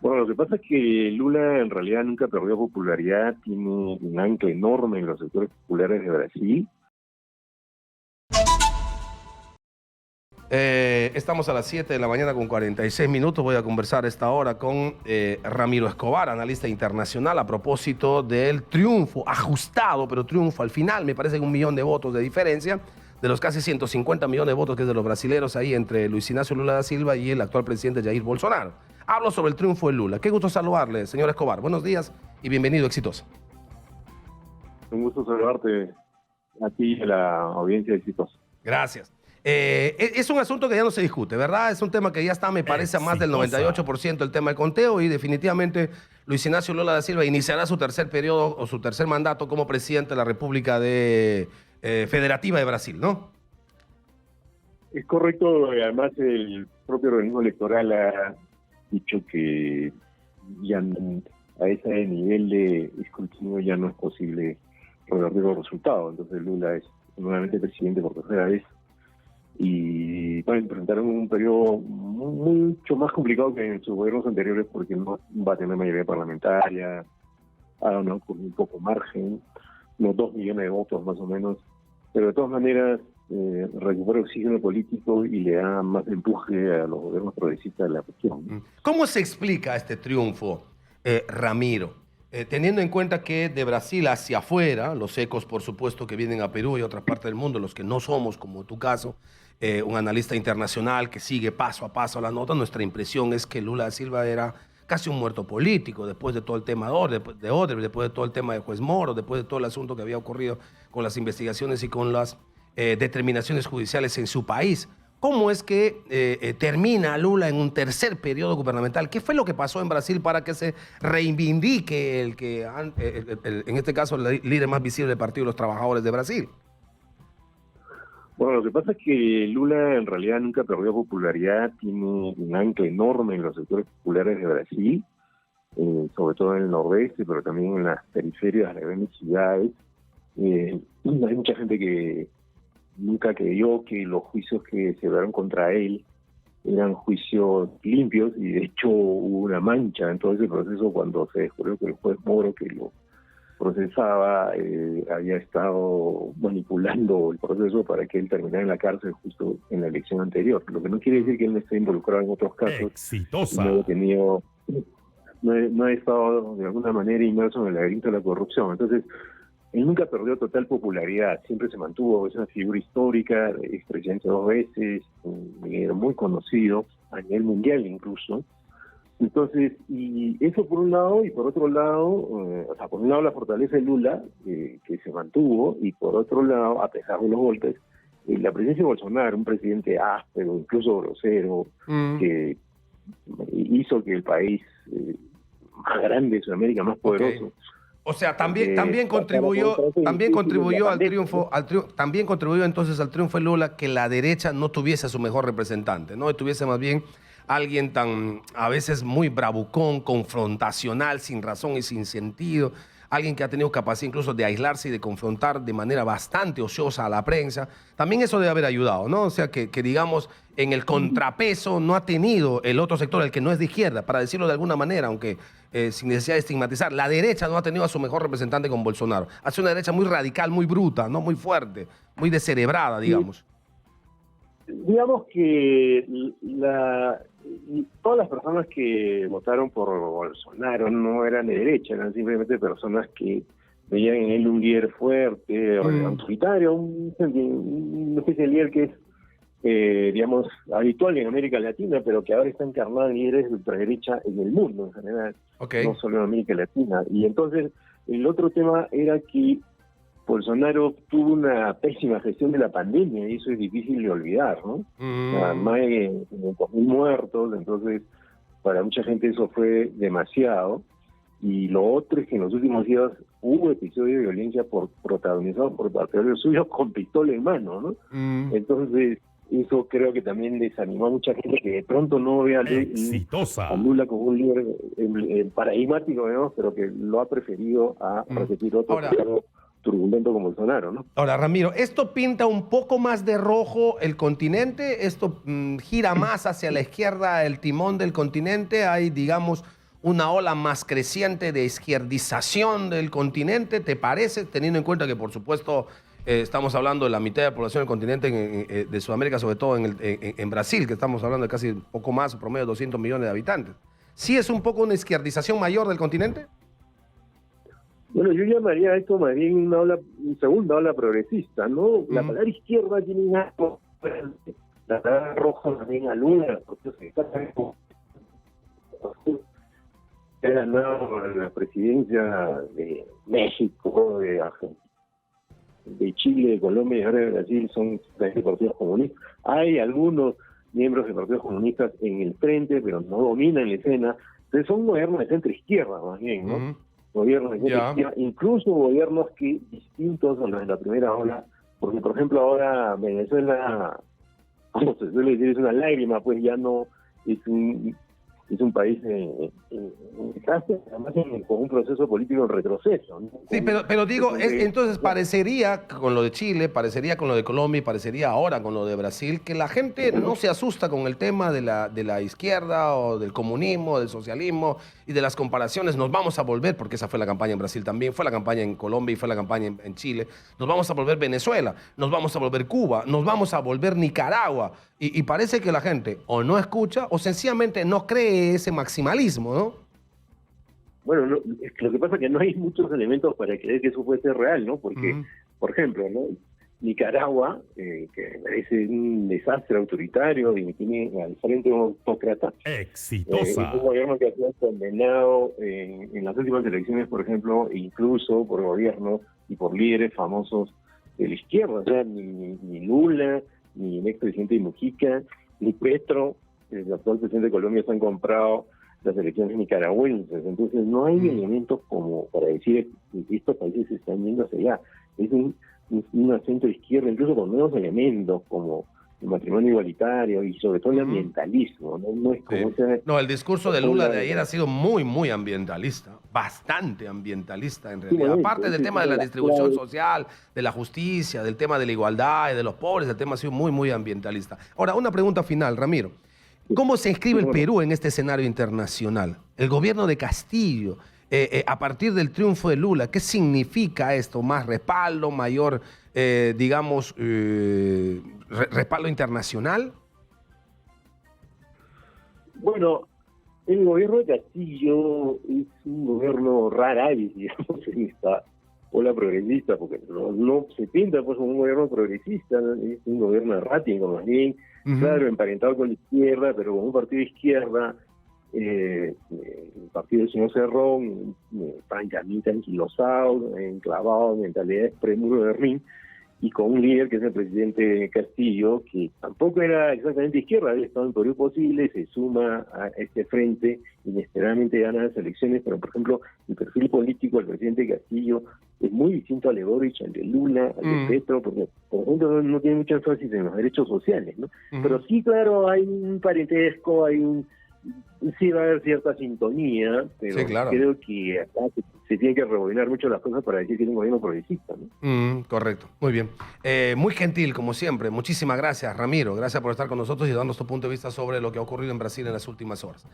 Bueno, lo que pasa es que Lula en realidad nunca perdió popularidad, tiene un ancla enorme en los sectores populares de Brasil. Estamos a las 7 de la mañana con 46 minutos. Voy a conversar esta hora con Ramiro Escobar, analista internacional, a propósito del triunfo, ajustado, pero triunfo al final. Me parece que 1 millón de votos de diferencia, de los casi 150 millones de votos que es de los brasileros ahí entre Luis Ignacio Lula da Silva y el actual presidente Jair Bolsonaro. Hablo sobre el triunfo de Lula. Qué gusto saludarle, señor Escobar. Buenos días y bienvenido, Exitosa. Un gusto saludarte a ti y a la audiencia de Exitosa. Gracias. Es un asunto que ya no se discute, ¿verdad? Es un tema que ya está, me parece, a más del 98% el tema de conteo, y definitivamente Luis Ignacio Lula da Silva iniciará su tercer periodo o su tercer mandato como presidente de la República Federativa de Brasil, ¿no? Es correcto, además el propio organismo electoral ha dicho que ya a ese nivel de escrutinio ya no es posible revertir los resultados. Entonces Lula es nuevamente presidente por tercera vez y va a enfrentar un periodo mucho más complicado que en sus gobiernos anteriores, porque no va a tener mayoría parlamentaria, con un poco margen, unos 2 millones de votos más o menos, pero de todas maneras recupera oxígeno político y le da más empuje a los gobiernos progresistas de la región. ¿Cómo se explica este triunfo, Ramiro? Teniendo en cuenta que de Brasil hacia afuera, los ecos, por supuesto, que vienen a Perú y a otras partes del mundo, los que no somos, como tu caso, un analista internacional que sigue paso a paso la nota, nuestra impresión es que Lula da Silva era casi un muerto político, después de todo el tema de Odebrecht, después de todo el tema de Juez Moro, después de todo el asunto que había ocurrido con las investigaciones y con las determinaciones judiciales en su país. ¿Cómo es que termina Lula en un tercer periodo gubernamental? ¿Qué fue lo que pasó en Brasil para que se reivindique en este caso, el líder más visible del Partido de los Trabajadores de Brasil? Bueno, lo que pasa es que Lula en realidad nunca perdió popularidad, tiene un ancla enorme en los sectores populares de Brasil, sobre todo en el nordeste, pero también en las periferias de las grandes ciudades. Hay mucha gente que nunca creyó que los juicios que se dieron contra él eran juicios limpios, y de hecho hubo una mancha en todo ese proceso cuando se descubrió que el juez Moro que lo procesaba había estado manipulando el proceso para que él terminara en la cárcel justo en la elección anterior, lo que no quiere decir que él no esté involucrado en otros casos. Exitosa. No ha estado de alguna manera inmerso en el laberinto de la corrupción. Entonces él nunca perdió total popularidad, siempre se mantuvo, es una figura histórica, expresidente 2 veces, muy conocido a nivel mundial incluso. Entonces, y eso por un lado, y por otro lado, por un lado la fortaleza de Lula, que se mantuvo, y por otro lado, a pesar de los golpes, la presencia de Bolsonaro, un presidente áspero, incluso grosero, que hizo que el país más grande de Sudamérica, más poderoso. Okay. O sea, también contribuyó al triunfo, también contribuyó entonces al triunfo de Lula que la derecha no tuviese a su mejor representante, ¿no? Y tuviese más bien alguien tan, a veces muy bravucón, confrontacional, sin razón y sin sentido, alguien que ha tenido capacidad incluso de aislarse y de confrontar de manera bastante ociosa a la prensa. También eso debe haber ayudado, ¿no? O sea, que digamos, en el contrapeso no ha tenido el otro sector, el que no es de izquierda, para decirlo de alguna manera, aunque sin necesidad de estigmatizar, la derecha no ha tenido a su mejor representante con Bolsonaro. Ha sido una derecha muy radical, muy bruta, ¿no? Muy fuerte, muy descerebrada, digamos. Digamos que todas las personas que votaron por Bolsonaro no eran de derecha, eran simplemente personas que veían en él un líder fuerte, autoritario, una especie de líder que es, digamos, habitual en América Latina, pero que ahora está encarnado en líderes de ultraderecha en el mundo en general, no solo en América Latina. Y entonces el otro tema era que Bolsonaro tuvo una pésima gestión de la pandemia, y eso es difícil de olvidar, ¿no? Más de 5.000 muertos, entonces para mucha gente eso fue demasiado. Y lo otro es que en los últimos días hubo episodios de violencia protagonizados por partidarios suyos con pistola en mano, ¿no? Entonces eso creo que también desanimó a mucha gente que de pronto no ve a Lula como un líder paradigmático, ¿no? Pero que lo ha preferido a repetir otro turbulento como Bolsonaro, ¿no? Ahora, Ramiro, ¿esto pinta un poco más de rojo el continente? ¿Esto gira más hacia la izquierda el timón del continente? ¿Hay, digamos, una ola más creciente de izquierdización del continente? ¿Te parece? Teniendo en cuenta que, por supuesto, estamos hablando de la mitad de la población del continente de Sudamérica, sobre todo en Brasil, que estamos hablando de casi un poco más, promedio de 200 millones de habitantes. ¿Sí es un poco una izquierdización mayor del continente? Bueno, yo llamaría a esto más bien una segunda ola progresista, ¿no? La palabra izquierda tiene un algo, la palabra roja también alude, porque se está ha ganado la presidencia de México, de Argentina, de Chile, de Colombia y ahora de Brasil, son partidos comunistas. Hay algunos miembros de partidos comunistas en el frente, pero no dominan la escena. Entonces son gobiernos de centro-izquierda, más bien, ¿no? Gobiernos de centro-izquierda, incluso gobiernos que distintos a los de la primera ola, porque, por ejemplo, ahora Venezuela, como se suele decir, es una lágrima, pues ya no es un país en desastre, además con un proceso político en retroceso, ¿no? Sí, pero digo, entonces parecería con lo de Chile, parecería con lo de Colombia y parecería ahora con lo de Brasil, que la gente no se asusta con el tema de la izquierda o del comunismo, del socialismo y de las comparaciones. Nos vamos a volver, porque esa fue la campaña en Brasil también, fue la campaña en Colombia y fue la campaña en Chile. Nos vamos a volver Venezuela, nos vamos a volver Cuba, nos vamos a volver Nicaragua. Y parece que la gente o no escucha o sencillamente no cree ese maximalismo, ¿no? Bueno, lo que pasa es que no hay muchos elementos para creer que eso puede ser real, ¿no? Porque, por ejemplo, ¿no? Nicaragua, que parece un desastre autoritario y tiene al frente un autócrata. Exitosa. Es un gobierno que ha sido condenado en las últimas elecciones, por ejemplo, incluso por gobiernos y por líderes famosos de la izquierda. O sea, ni Lula, ni el expresidente Mujica, ni Petro, el actual presidente de Colombia, se han comprado las elecciones nicaragüenses. Entonces no hay elementos como para decir que estos países se están yendo hacia allá. Es una centro izquierda, incluso con nuevos elementos como el matrimonio igualitario y sobre todo el ambientalismo. No es como no, el discurso de Lula de ayer ha sido muy, muy ambientalista, bastante ambientalista en realidad. Aparte del tema de la distribución social, de la justicia, del tema de la igualdad y de los pobres, el tema ha sido muy, muy ambientalista. Ahora, una pregunta final, Ramiro. ¿Cómo se inscribe el Perú en este escenario internacional? El gobierno de Castillo, a partir del triunfo de Lula, ¿qué significa esto? ¿Más respaldo, mayor, respaldo internacional? Bueno, el gobierno de Castillo es un gobierno rara avis, digamos, en esta ola progresista, porque no se pinta pues como un gobierno progresista, es un gobierno errático, más bien, claro, emparentado con la izquierda, pero con un partido de izquierda, el partido del señor Cerrón, francamente anquilosado, enclavado en mentalidades pre-muro de Berlín, y con un líder que es el presidente Castillo, que tampoco era exactamente izquierda, había estado en Perú Posible, se suma a este frente, inesperadamente gana las elecciones, pero por ejemplo, el perfil político del presidente Castillo es muy distinto al de Boric, al de Lula, al de Petro, porque por ejemplo no tiene mucha énfasis en los derechos sociales, ¿no? Pero sí, claro, hay un parentesco, sí va a haber cierta sintonía, pero sí, claro, creo que acá se tienen que rebobinar mucho las cosas para decir que es un gobierno progresista, ¿no? Correcto, muy bien. Muy gentil, como siempre. Muchísimas gracias, Ramiro. Gracias por estar con nosotros y darnos tu punto de vista sobre lo que ha ocurrido en Brasil en las últimas horas.